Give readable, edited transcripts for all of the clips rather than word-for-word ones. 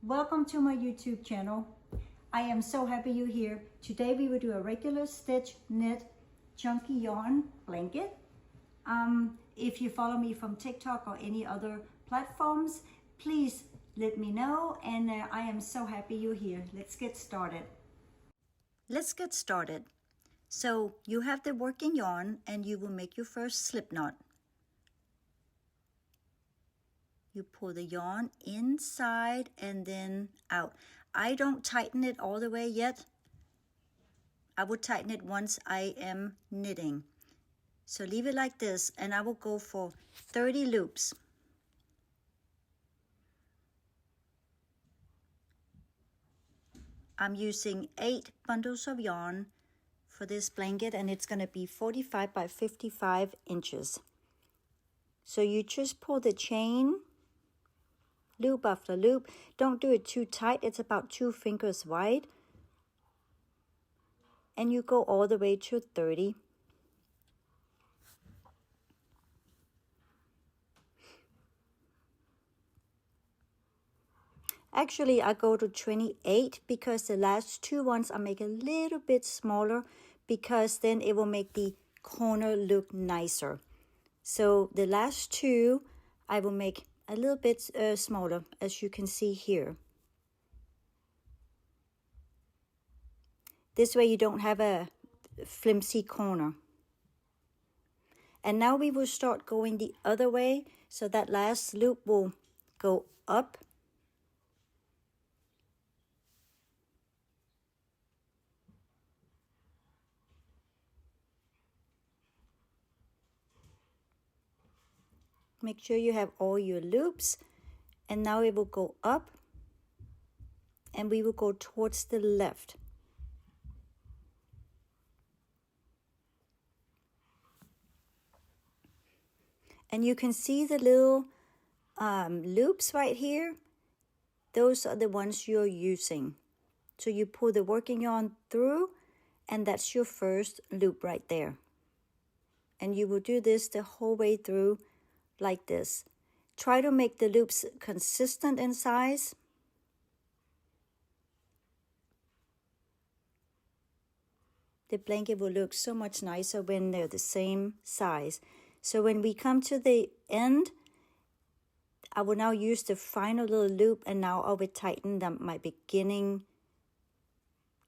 Welcome to my YouTube channel. I am so happy you're here. Today we will do a regular stitch knit chunky yarn blanket. If you follow me from TikTok or any other platforms, please let me know, and I am so happy you're here. Let's get started. Let's get started. So you have the working yarn and you will make your first slip knot. You pull the yarn inside and then out. I don't tighten it all the way yet. I will tighten it once I am knitting. So leave it like this and I will go for 30 loops. I'm using 8 bundles of yarn for this blanket and it's going to be 45 by 55 inches. So you just pull the chain loop after loop. Don't do it too tight. It's about 2 fingers wide. And you go all the way to 30. Actually, I go to 28 because the last 2 ones I make a little bit smaller because then it will make the corner look nicer. So the last 2 I will make a little bit smaller, as you can see here. This way you don't have a flimsy corner. And now we will start going the other way, so that last loop will go up. Make sure you have all your loops, and now it will go up and we will go towards the left. And you can see the little loops right here. Those are the ones you're using. So you pull the working yarn through and that's your first loop right there. And you will do this the whole way through like this. Try to make the loops consistent in size. The blanket will look so much nicer when they're the same size. So when we come to the end, I will now use the final little loop and now I will tighten my beginning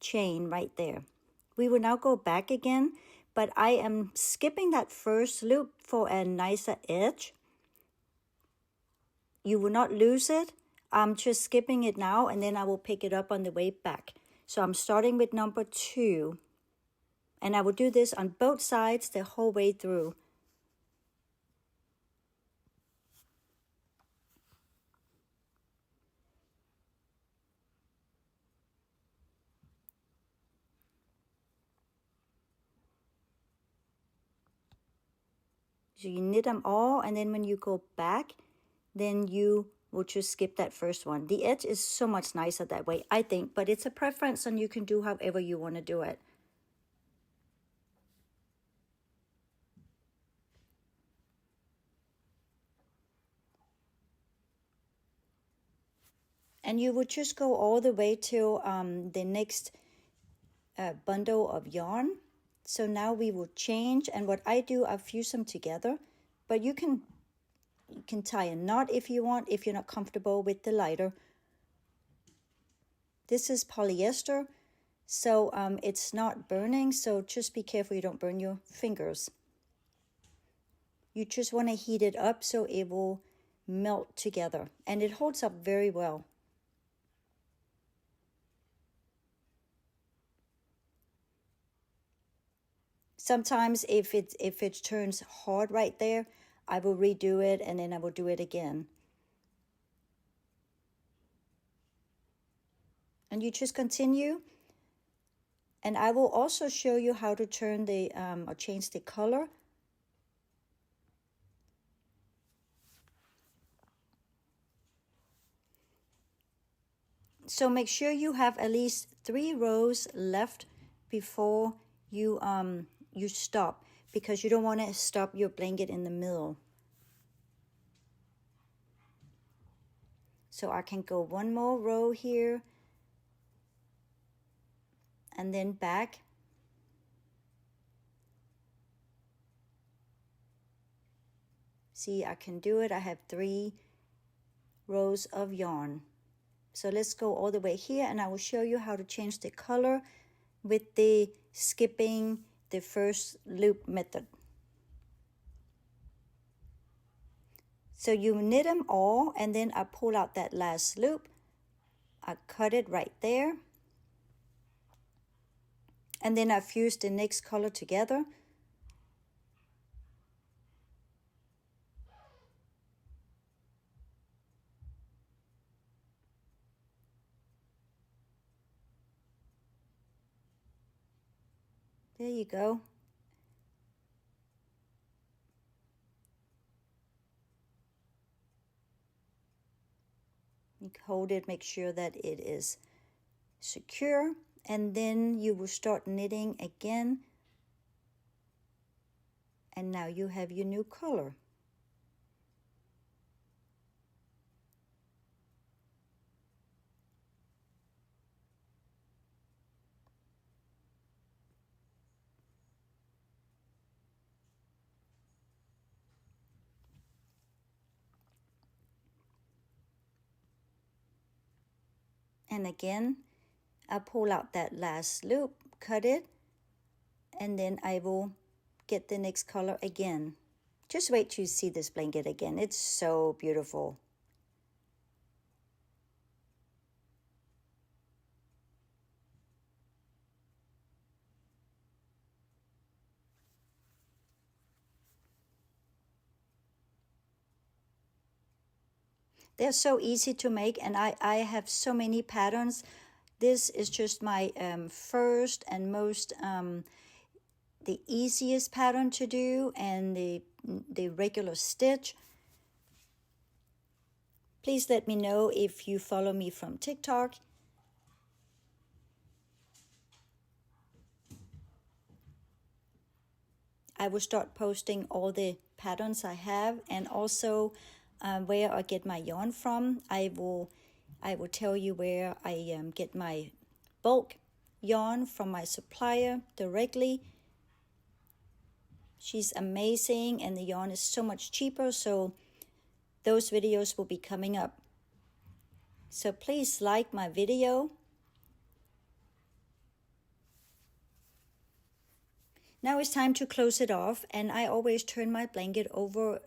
chain right there. We will now go back again, but I am skipping that first loop for a nicer edge. You will not lose it. I'm just skipping it now and then I will pick it up on the way back. So I'm starting with number 2. And I will do this on both sides the whole way through. So you knit them all, and then when you go back, then you will just skip that first one. The edge is so much nicer that way, I think, but it's a preference and you can do however you want to do it. And you would just go all the way to the next bundle of yarn. So now we will change, and what I do, I fuse them together, but you can tie a knot if you want, if you're not comfortable with the lighter. This is polyester, so it's not burning, so just be careful you don't burn your fingers. You just want to heat it up so it will melt together, and it holds up very well. Sometimes if it turns hard right there, I will redo it and then I will do it again. And you just continue. And I will also show you how to turn the or change the color. So make sure you have at least 3 rows left before you stop, because you don't want to stop your blanket in the middle. So I can go one more row here and then back. See, I can do it. I have 3 rows of yarn. So let's go all the way here, and I will show you how to change the color with the skipping the first loop method. So you knit them all, and then I pull out that last loop. I cut it right there. And then I fuse the next color together. There you go. You hold it, make sure that it is secure, and then you will start knitting again. And now you have your new color. And again, I pull out that last loop, cut it, and then I will get the next color again. Just wait till you see this blanket again. It's so beautiful. They're so easy to make, and I have so many patterns. This is just my first and most the easiest pattern to do, and the regular stitch. Please let me know if you follow me from TikTok. I will start posting all the patterns I have, and also where I get my yarn from. I will tell you where I get my bulk yarn from my supplier directly. She's amazing, and the yarn is so much cheaper, so those videos will be coming up. So please like my video. Now it's time to close it off, and I always turn my blanket over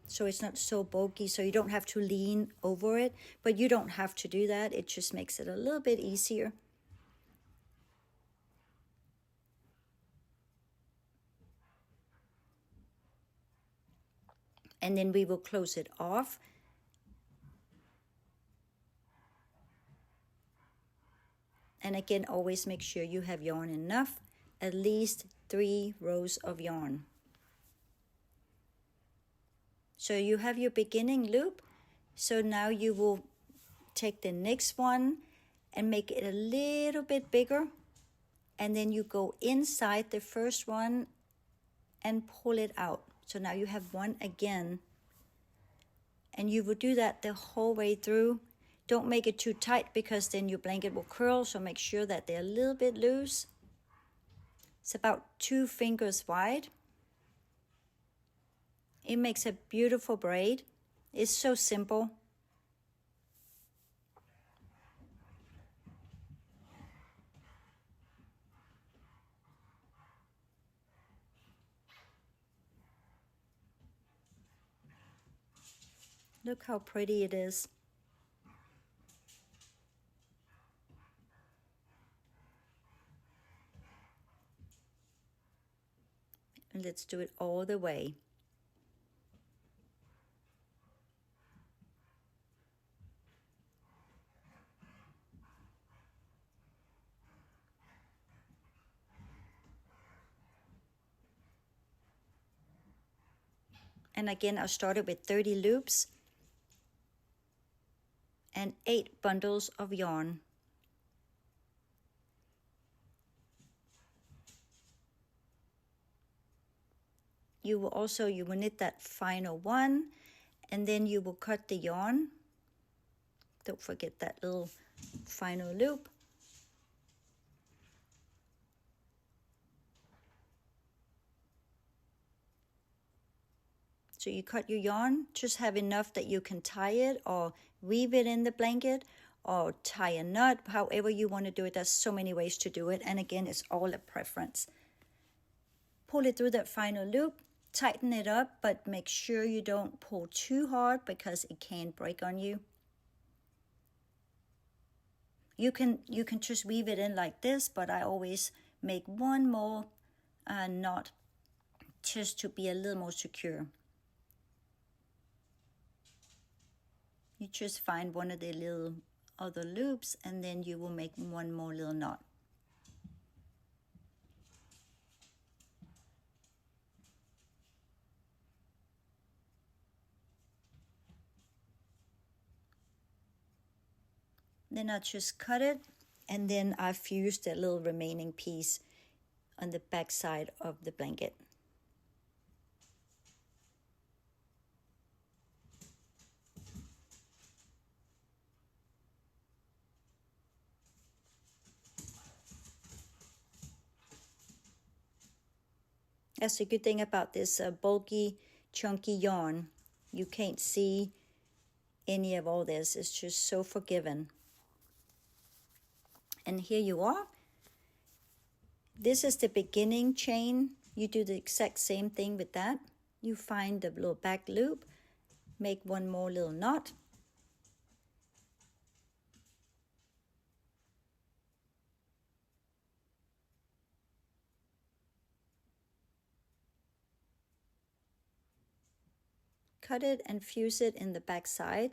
so it's not so bulky, so you don't have to lean over it, but you don't have to do that. It just makes it a little bit easier. And then we will close it off. And again, always make sure you have yarn enough, at least 3 rows of yarn. So you have your beginning loop. So now you will take the next one and make it a little bit bigger. And then you go inside the first one and pull it out. So now you have one again. And you will do that the whole way through. Don't make it too tight, because then your blanket will curl, so make sure that they're a little bit loose. It's about 2 fingers wide. It makes a beautiful braid. It's so simple. Look how pretty it is. And let's do it all the way. And again, I started with 30 loops and 8 bundles of yarn. You will knit that final one, and then you will cut the yarn Don't forget that little final loop. So you cut your yarn, just have enough that you can tie it or weave it in the blanket or tie a knot, however you want to do it. There's so many ways to do it. And again, it's all a preference. Pull it through that final loop, tighten it up, but make sure you don't pull too hard because it can break on you. You can just weave it in like this, but I always make one more knot just to be a little more secure. You just find one of the little other loops and then you will make one more little knot. Then I just cut it and then I fused a little remaining piece on the back side of the blanket. That's the good thing about this bulky, chunky yarn. You can't see any of all this. It's just so forgiving. And here you are. This is the beginning chain. You do the exact same thing with that. You find the little back loop, make one more little knot. Cut it and fuse it in the back side.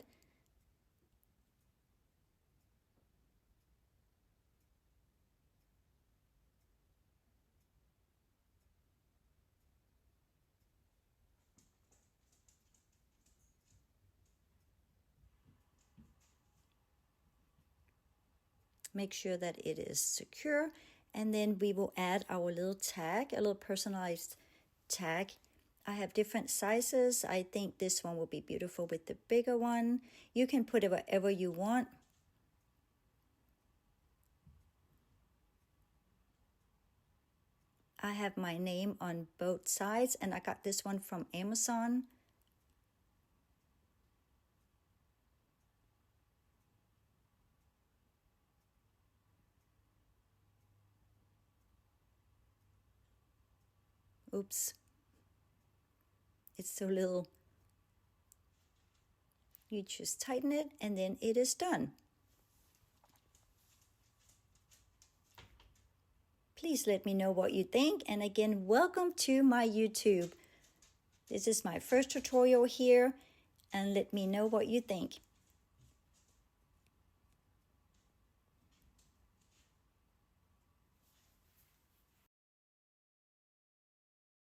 Make sure that it is secure, and then we will add our little tag, a little personalized tag. I have different sizes. I think this one will be beautiful with the bigger one. You can put it wherever you want. I have my name on both sides, and I got this one from Amazon. Oops. It's so little. You just tighten it and then it is done. Please let me know what you think. And again, welcome to my YouTube. This is my first tutorial here, and let me know what you think.